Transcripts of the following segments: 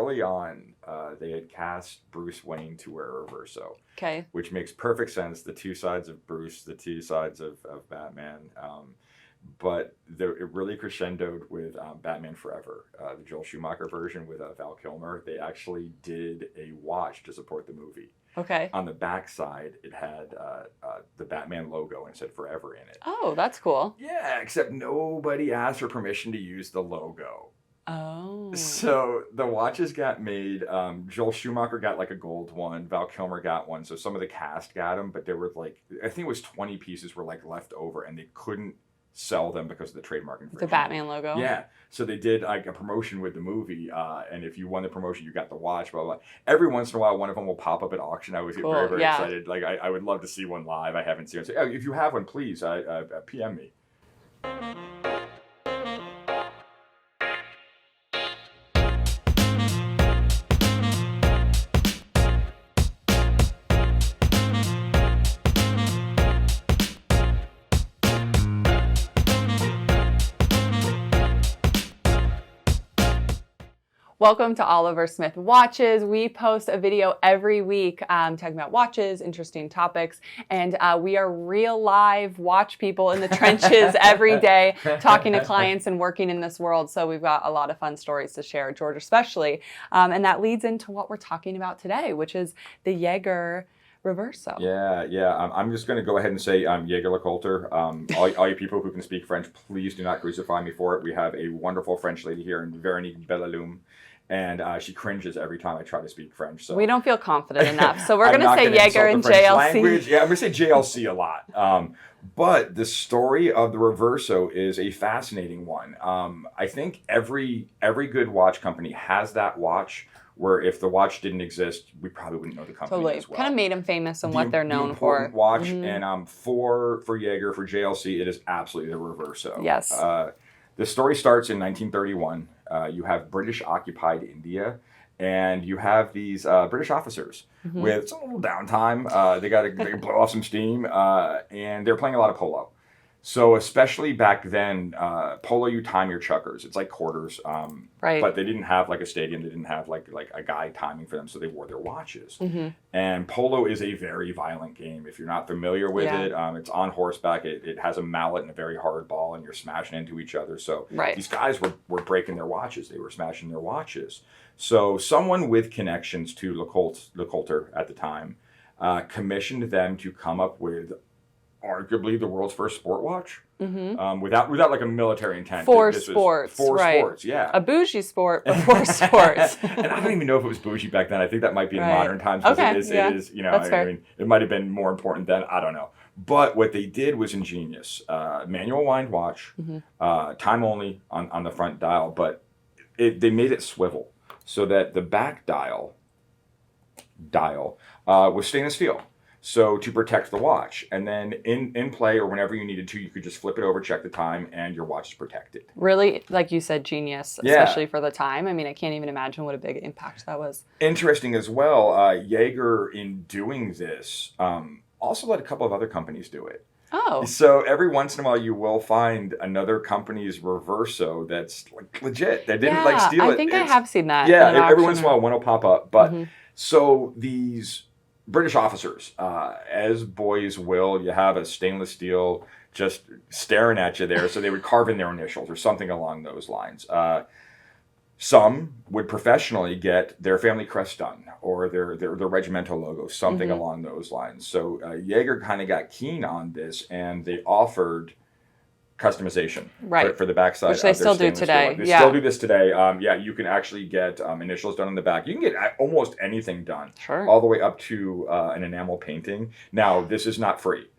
early on, they had cast Bruce Wayne to wear a Reverso. Okay. Which makes perfect sense. The two sides of Bruce, the two sides of Batman. But it really crescendoed with Batman Forever, the Joel Schumacher version with Val Kilmer. They actually did a watch to support the movie. Okay. On the back side, it had the Batman logo and it said Forever in it. Oh, that's cool. Yeah, except nobody asked for permission to use the logo. Oh. So the watches got made. Joel Schumacher got like a gold one. Val Kilmer got one. So some of the cast got them, but there were like, I think it was 20 pieces were like left over and they couldn't sell them because of the trademark infringement. The Batman logo. Yeah. So they did like a promotion with the movie, and if you won the promotion, you got the watch, blah, blah, blah. Every once in a while, one of them will pop up at auction. I always get very, very excited. Like, I would love to see one live. I haven't seen it. So, if you have one, please PM me. Welcome to Oliver Smith Watches. We post a video every week talking about watches, interesting topics, and we are real live watch people in the trenches every day, talking to clients and working in this world. So we've got a lot of fun stories to share, George especially, and that leads into what we're talking about today, which is the Jaeger Reverso. Yeah. I'm just going to go ahead and say Jaeger LeCoultre. All you people who can speak French, please do not crucify me for it. We have a wonderful French lady here in Veronique Bellalume. And she cringes every time I try to speak French. So we don't feel confident enough. So we're going to say Jaeger and JLC. Language. Yeah, I'm going to say JLC a lot. But the story of the Reverso is a fascinating one. I think every good watch company has that watch where if the watch didn't exist, we probably wouldn't know the company as well. Kind of made them famous and what they're known for. Watch, and for Jaeger, for JLC, it is absolutely the Reverso. Yes. The story starts in 1931. You have British-occupied India, and you have these British officers with some little downtime. They got to blow off some steam, and they're playing a lot of polo. So especially back then, polo, you time your chukkers. It's like quarters, right. But they didn't have like a stadium. They didn't have like a guy timing for them, so they wore their watches. And polo is a very violent game. If you're not familiar with it, it's on horseback. It has a mallet and a very hard ball, and you're smashing into each other. So these guys were breaking their watches. They were smashing their watches. So someone with connections to LeCoultre at the time commissioned them to come up with arguably the world's first sport watch, without like a military intent. For sports, yeah. A bougie sport, but for sports. And I don't even know if it was bougie back then. I think that might be in modern times. Okay, it is, you know, I mean, it might have been more important then. I don't know. But what they did was ingenious. Manual wind watch, time only on the front dial, but they made it swivel so that the back dial was stainless steel. So to protect the watch, and then in play or whenever you needed to, you could just flip it over, check the time, and your watch is protected. Really, like you said, genius, especially for the time. I mean, I can't even imagine what a big impact that was. Interesting as well, Jaeger, in doing this, also let a couple of other companies do it. Oh. So every once in a while, you will find another company's Reverso that's like legit. They didn't like steal it. I think I have seen that. Yeah, every once in a while, one will pop up. But so these British officers, as boys will, you have a stainless steel just staring at you there, so they would carve in their initials or something along those lines. Some would professionally get their family crest done or their regimental logo, something along those lines. So Jaeger kind of got keen on this, and they offered customization for the backside. Which they still do today. They still do this today. You can actually get initials done on the back. You can get almost anything done, all the way up to an enamel painting. Now, this is not free.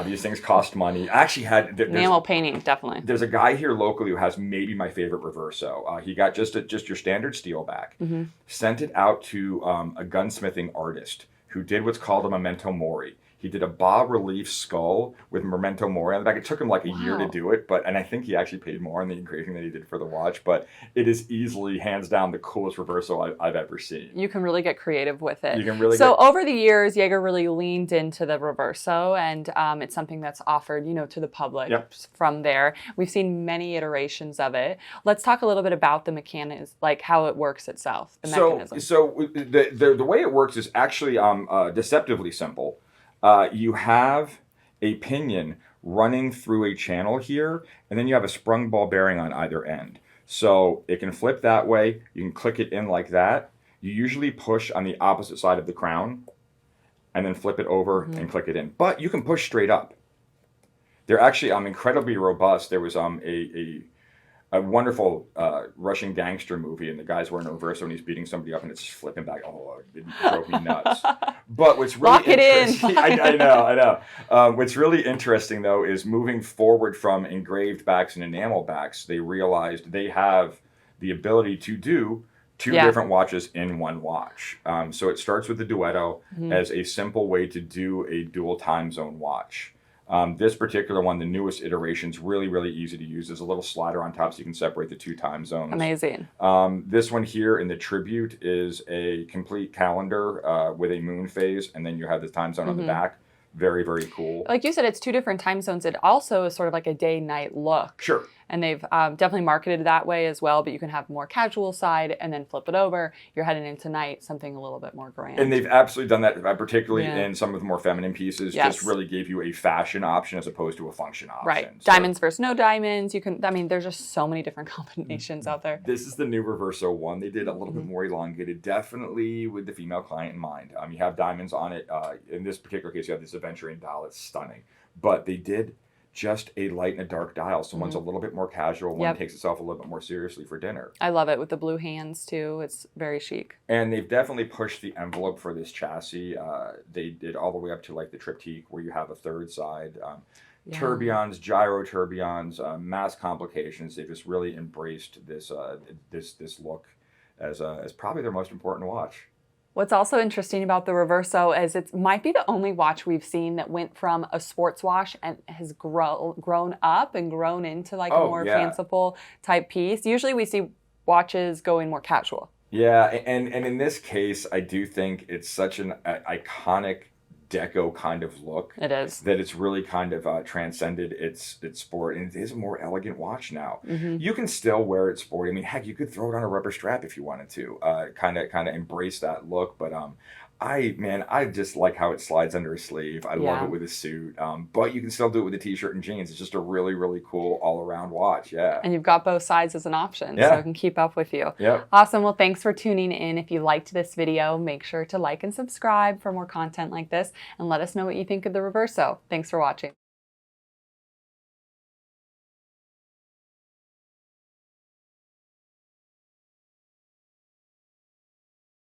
These things cost money. I actually had enamel painting, definitely. There's a guy here locally who has maybe my favorite Reverso. He got just your standard steel back, sent it out to a gunsmithing artist who did what's called a memento mori. He did a bas-relief skull with memento mori on the back. It took him like a year to do it, and I think he actually paid more on the engraving than he did for the watch. But it is easily, hands down, the coolest Reverso I've ever seen. You can really get creative with it. You can really. So over the years, Jaeger really leaned into the Reverso, and it's something that's offered, to the public from there. We've seen many iterations of it. Let's talk a little bit about the mechanics, like how it works itself. The mechanism. So the way it works is actually deceptively simple. You have a pinion running through a channel here, and then you have a sprung ball bearing on either end. So it can flip that way. You can click it in like that. You usually push on the opposite side of the crown, and then flip it over and click it in. But you can push straight up. They're actually incredibly robust. There was a wonderful Russian gangster movie, and the guy's wearing a Reverso and he's beating somebody up and it's just flipping back. Oh, it drove me nuts. But what's really Lock it interesting, in. I know. What's really interesting though is moving forward from engraved backs and enamel backs, they realized they have the ability to do two different watches in one watch. So it starts with the Duetto as a simple way to do a dual time zone watch. This particular one, the newest iteration, is really, really easy to use. There's a little slider on top so you can separate the two time zones. Amazing. This one here in the Tribute is a complete calendar with a moon phase, and then you have the time zone on the back. Very, very cool. Like you said, it's two different time zones. It also is sort of like a day-night look. Sure. And they've definitely marketed that way as well, but you can have more casual side and then flip it over. You're heading into night, something a little bit more grand. And they've absolutely done that, particularly in some of the more feminine pieces. Just really gave you a fashion option as opposed to a function option. Right. So, diamonds versus no diamonds. There's just so many different combinations out there. This is the new Reverso one. They did a little bit more elongated, definitely with the female client in mind. You have diamonds on it. In this particular case, you have this aventurine dial. It's stunning. But they did just a light and a dark dial. So one's a little bit more casual. One takes itself a little bit more seriously for dinner. I love it with the blue hands too. It's very chic. And they've definitely pushed the envelope for this chassis. They did all the way up to like the triptyque where you have a third side. Tourbillons, gyro tourbillons, mass complications. They've just really embraced this this look as probably their most important watch. What's also interesting about the Reverso is it might be the only watch we've seen that went from a sports watch and has grown up and grown into like a more fanciful type piece. Usually we see watches going more casual. Yeah, and in this case, I do think it's such an iconic deco kind of look. It is. That it's really kind of transcended its sport, and it is a more elegant watch now. You can still wear it sporty. I mean, heck, you could throw it on a rubber strap if you wanted to, kind of embrace that look. But I just like how it slides under a sleeve. I love it with a suit. But you can still do it with a t-shirt and jeans. It's just a really, really cool all-around watch. Yeah. And you've got both sides as an option, so it can keep up with you. Yeah. Awesome. Well, thanks for tuning in. If you liked this video, make sure to like and subscribe for more content like this, and let us know what you think of the Reverso. Thanks for watching.